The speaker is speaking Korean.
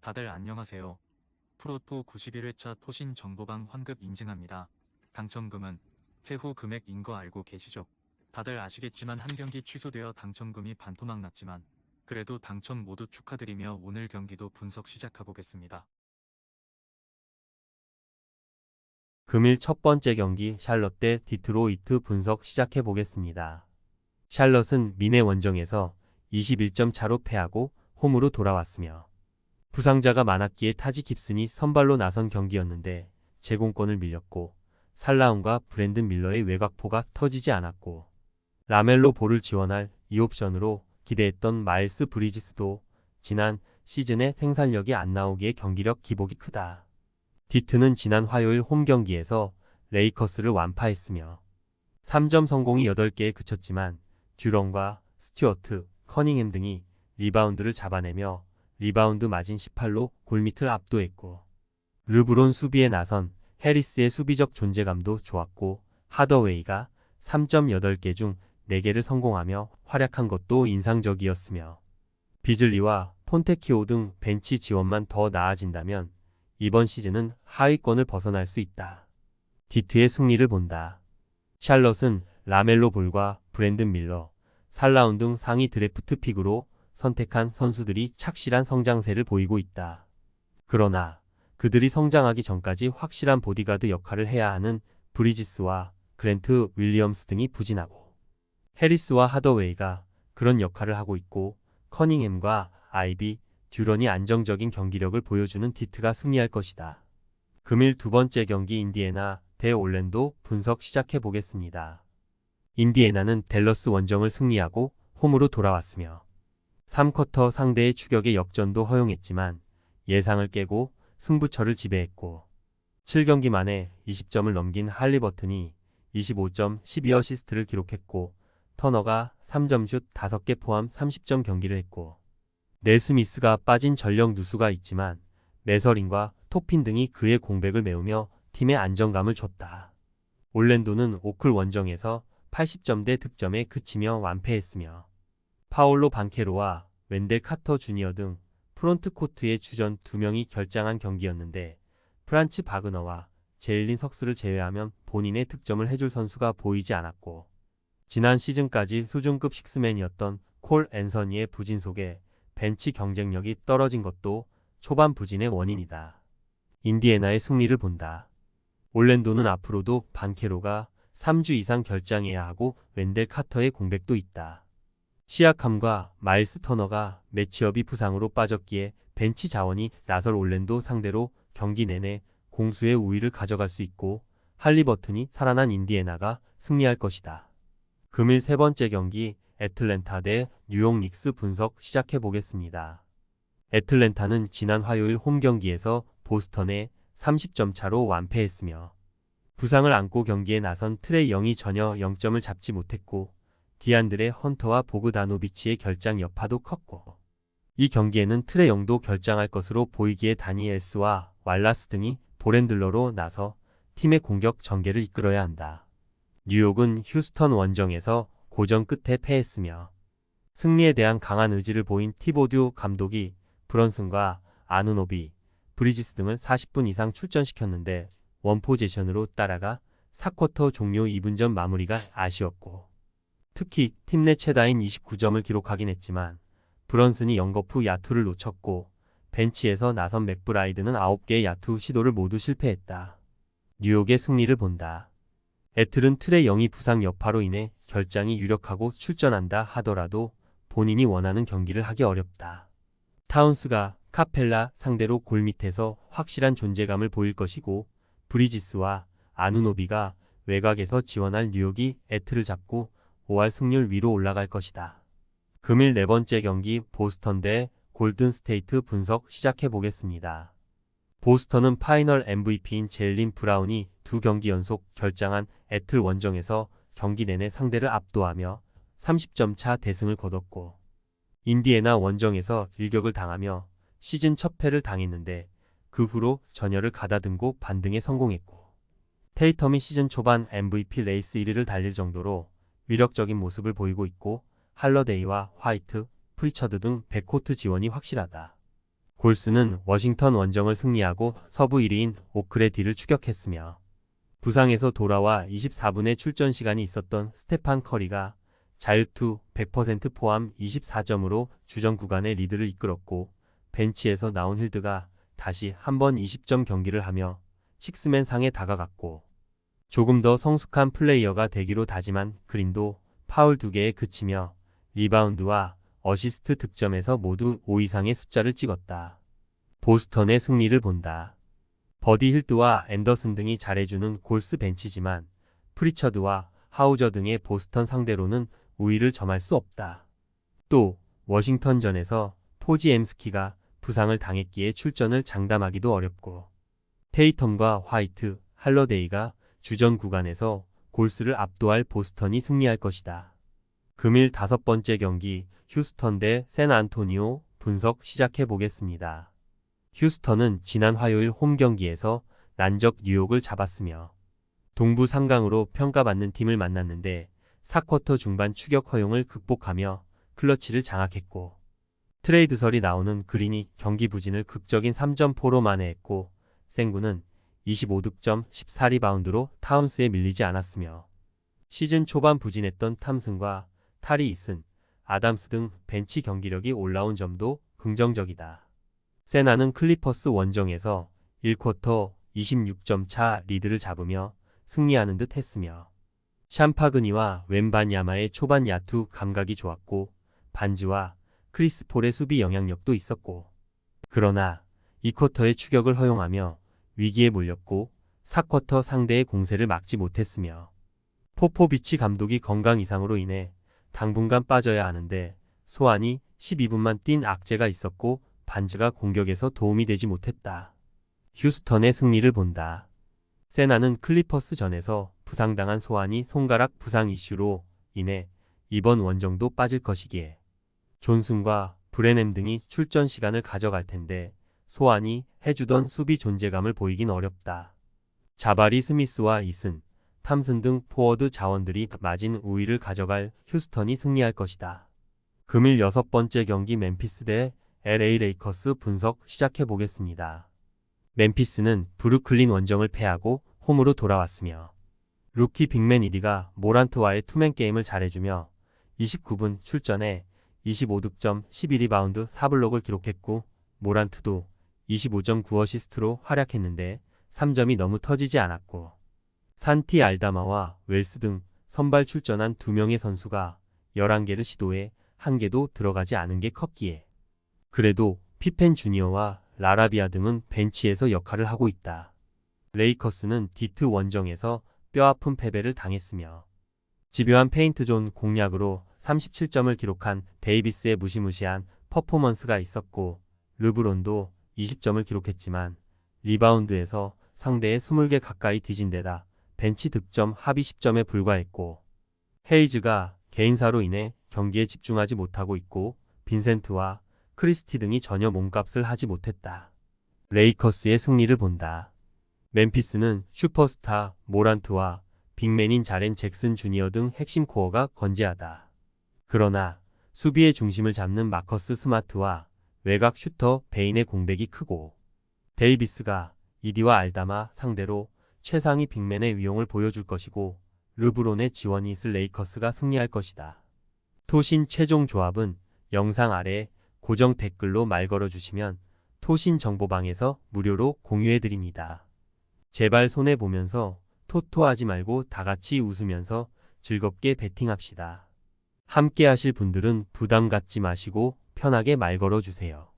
다들 안녕하세요. 프로토 91회차 토신 정보방 환급 인증합니다. 당첨금은 세후 금액인 거 알고 계시죠? 다들 아시겠지만 한 경기 취소되어 당첨금이 반토막 났지만 그래도 당첨 모두 축하드리며 오늘 경기도 분석 시작해보겠습니다. 금일 첫 번째 경기 샬럿 대 디트로이트 분석 시작해 보겠습니다. 샬럿은 미네 원정에서 21점 차로 패하고 홈으로 돌아왔으며 부상자가 많았기에 타지 깁슨이 선발로 나선 경기였는데 제공권을 밀렸고 살라움과 브랜든 밀러의 외곽포가 터지지 않았고 라멜로 볼을 지원할 2옵션으로 기대했던 마일스 브리지스도 지난 시즌에 생산력이 안 나오기에 경기력 기복이 크다. 디트는 지난 화요일 홈 경기에서 레이커스를 완파했으며 3점 성공이 8개에 그쳤지만 듀런과 스튜어트, 커닝햄 등이 리바운드를 잡아내며 리바운드 마진 18로 골밑을 압도했고 르브론 수비에 나선 해리스의 수비적 존재감도 좋았고 하더웨이가 3.8개 중 4개를 성공하며 활약한 것도 인상적이었으며 비즐리와 폰테키오 등 벤치 지원만 더 나아진다면 이번 시즌은 하위권을 벗어날 수 있다. 디트의 승리를 본다. 샬럿은 라멜로 볼과 브랜든 밀러, 살라운 등 상위 드래프트 픽으로 선택한 선수들이 착실한 성장세를 보이고 있다. 그러나 그들이 성장하기 전까지 확실한 보디가드 역할을 해야 하는 브리지스와 그랜트 윌리엄스 등이 부진하고 해리스와 하더웨이가 그런 역할을 하고 있고 커닝햄과 아이비, 듀런이 안정적인 경기력을 보여주는 디트가 승리할 것이다. 금일 두 번째 경기 인디애나 대 올랜도 분석 시작해 보겠습니다. 인디애나는 댈러스 원정을 승리하고 홈으로 돌아왔으며 3쿼터 상대의 추격에 역전도 허용했지만 예상을 깨고 승부처를 지배했고 7경기 만에 20점을 넘긴 할리버튼이 25점 12어시스트를 기록했고 터너가 3점슛 5개 포함 30점 경기를 했고 네스미스가 빠진 전력 누수가 있지만 메서린과 토핀 등이 그의 공백을 메우며 팀에 안정감을 줬다. 올랜도는 오클 원정에서 80점대 득점에 그치며 완패했으며 파올로 반케로와 웬델 카터 주니어 등 프론트코트의 주전 2명이 결장한 경기였는데 프란츠 바그너와 제일린 석스를 제외하면 본인의 득점을 해줄 선수가 보이지 않았고 지난 시즌까지 수준급 식스맨이었던 콜 앤서니의 부진 속에 벤치 경쟁력이 떨어진 것도 초반 부진의 원인이다. 인디애나의 승리를 본다. 올랜도는 앞으로도 반케로가 3주 이상 결장해야 하고 웬델 카터의 공백도 있다. 시아캄과 마일스 터너가 매치업이 부상으로 빠졌기에 벤치 자원이 나설 올랜도 상대로 경기 내내 공수의 우위를 가져갈 수 있고 할리버튼이 살아난 인디애나가 승리할 것이다. 금일 세 번째 경기 애틀랜타 대 뉴욕 닉스 분석 시작해 보겠습니다. 애틀랜타는 지난 화요일 홈 경기에서 보스턴에 30점 차로 완패했으며 부상을 안고 경기에 나선 트레이 영이 전혀 0점을 잡지 못했고 디안드레 헌터와 보그다노비치의 결장 여파도 컸고 이 경기에는 트레이 영도 결장할 것으로 보이기에 다니엘스와 왈라스 등이 볼핸들러로 나서 팀의 공격 전개를 이끌어야 한다. 뉴욕은 휴스턴 원정에서 고전 끝에 패했으며 승리에 대한 강한 의지를 보인 티보듀 감독이 브런슨과 아누노비, 브리지스 등을 40분 이상 출전시켰는데 원포지션으로 따라가 4쿼터 종료 2분 전 마무리가 아쉬웠고 특히 팀 내 최다인 29점을 기록하긴 했지만 브런슨이 영거푸 야투를 놓쳤고 벤치에서 나선 맥브라이드는 9개의 야투 시도를 모두 실패했다. 뉴욕의 승리를 본다. 애틀은 트레이 영이 부상 여파로 인해 결장이 유력하고 출전한다 하더라도 본인이 원하는 경기를 하기 어렵다. 타운스가 카펠라 상대로 골밑에서 확실한 존재감을 보일 것이고 브리지스와 아누노비가 외곽에서 지원할 뉴욕이 애틀을 잡고 5할 승률 위로 올라갈 것이다. 금일 네 번째 경기 보스턴 대 골든스테이트 분석 시작해 보겠습니다. 보스턴은 파이널 MVP인 제일린 브라운이 2경기 연속 결장한 애틀 원정에서 경기 내내 상대를 압도하며 30점 차 대승을 거뒀고 인디애나 원정에서 일격을 당하며 시즌 첫 패를 당했는데 그 후로 전열을 가다듬고 반등에 성공했고 테이텀이 시즌 초반 MVP 레이스 1위를 달릴 정도로 위력적인 모습을 보이고 있고 할러데이와 화이트, 프리처드 등 백코트 지원이 확실하다. 골스는 워싱턴 원정을 승리하고 서부 1위인 오클레디를 추격했으며 부상에서 돌아와 24분의 출전 시간이 있었던 스테판 커리가 자유투 100% 포함 24점으로 주전 구간의 리드를 이끌었고 벤치에서 나온 힐드가 다시 한번 20점 경기를 하며 식스맨 상에 다가갔고 조금 더 성숙한 플레이어가 되기로 다짐한 그린도 파울 2개에 그치며 리바운드와 어시스트 득점에서 모두 5 이상의 숫자를 찍었다. 보스턴의 승리를 본다. 버디 힐드와 앤더슨 등이 잘해주는 골스 벤치지만 프리처드와 하우저 등의 보스턴 상대로는 우위를 점할 수 없다. 또 워싱턴전에서 포지 엠스키가 부상을 당했기에 출전을 장담하기도 어렵고 테이텀과 화이트, 할러데이가 주전 구간에서 골스를 압도할 보스턴이 승리할 것이다. 금일 5번째 경기 휴스턴 대 샌안토니오 분석 시작해 보겠습니다. 휴스턴은 지난 화요일 홈 경기에서 난적 뉴욕을 잡았으며 동부 3강으로 평가받는 팀을 만났는데 4쿼터 중반 추격 허용을 극복하며 클러치를 장악했고 트레이드설이 나오는 그린이 경기 부진을 극적인 3점포로 만회했고 생구는 25득점 14리바운드로 타운스에 밀리지 않았으며 시즌 초반 부진했던 탐슨과 탈이 있은 아담스 등 벤치 경기력이 올라온 점도 긍정적이다. 세나는 클리퍼스 원정에서 1쿼터 26점 차 리드를 잡으며 승리하는 듯 했으며 샴파그니와 웬바냐마의 초반 야투 감각이 좋았고 반지와 크리스 폴의 수비 영향력도 있었고 그러나 2쿼터의 추격을 허용하며 위기에 몰렸고 4쿼터 상대의 공세를 막지 못했으며 포포비치 감독이 건강 이상으로 인해 당분간 빠져야 하는데 소환이 12분만 뛴 악재가 있었고 반지가 공격에서 도움이 되지 못했다. 휴스턴의 승리를 본다. 세나는 클리퍼스 전에서 부상당한 소환이 손가락 부상 이슈로 인해 이번 원정도 빠질 것이기에 존슨과 브레넴 등이 출전 시간을 가져갈 텐데 소환이 해주던 수비 존재감을 보이긴 어렵다. 자바리 스미스와 이슨, 탐슨 등 포워드 자원들이 마진 우위를 가져갈 휴스턴이 승리할 것이다. 금일 6번째 경기 멤피스 대 LA 레이커스 분석 시작해 보겠습니다. 멤피스는 브루클린 원정을 패하고 홈으로 돌아왔으며 루키 빅맨 1위가 모란트와의 투맨 게임을 잘해주며 29분 출전에 25득점 11리바운드 4블록을 기록했고 모란트도 25.9어시스트로 활약했는데 3점이 너무 터지지 않았고 산티 알다마와 웰스 등 선발 출전한 2명의 선수가 11개를 시도해 1개도 들어가지 않은 게 컸기에 그래도 피펜 주니어와 라라비아 등은 벤치에서 역할을 하고 있다. 레이커스는 디트 원정에서 뼈아픈 패배를 당했으며 집요한 페인트존 공략으로 37점을 기록한 데이비스의 무시무시한 퍼포먼스가 있었고 르브론도 20점을 기록했지만 리바운드에서 상대의 20개 가까이 뒤진 데다 벤치 득점 합의 10점에 불과했고 헤이즈가 개인사로 인해 경기에 집중하지 못하고 있고 빈센트와 크리스티 등이 전혀 몸값을 하지 못했다. 레이커스의 승리를 본다. 멤피스는 슈퍼스타 모란트와 빅맨인 자렌 잭슨 주니어 등 핵심 코어가 건재하다. 그러나 수비의 중심을 잡는 마커스 스마트와 외곽 슈터 베인의 공백이 크고 데이비스가 이디와 알다마 상대로 최상위 빅맨의 위용을 보여줄 것이고 르브론의 지원이 있을 레이커스가 승리할 것이다. 토신 최종 조합은 영상 아래 고정 댓글로 말 걸어주시면 토신 정보방에서 무료로 공유해드립니다. 제발 손해보면서 토토하지 말고 다같이 웃으면서 즐겁게 베팅합시다. 함께 하실 분들은 부담 갖지 마시고 편하게 말 걸어주세요.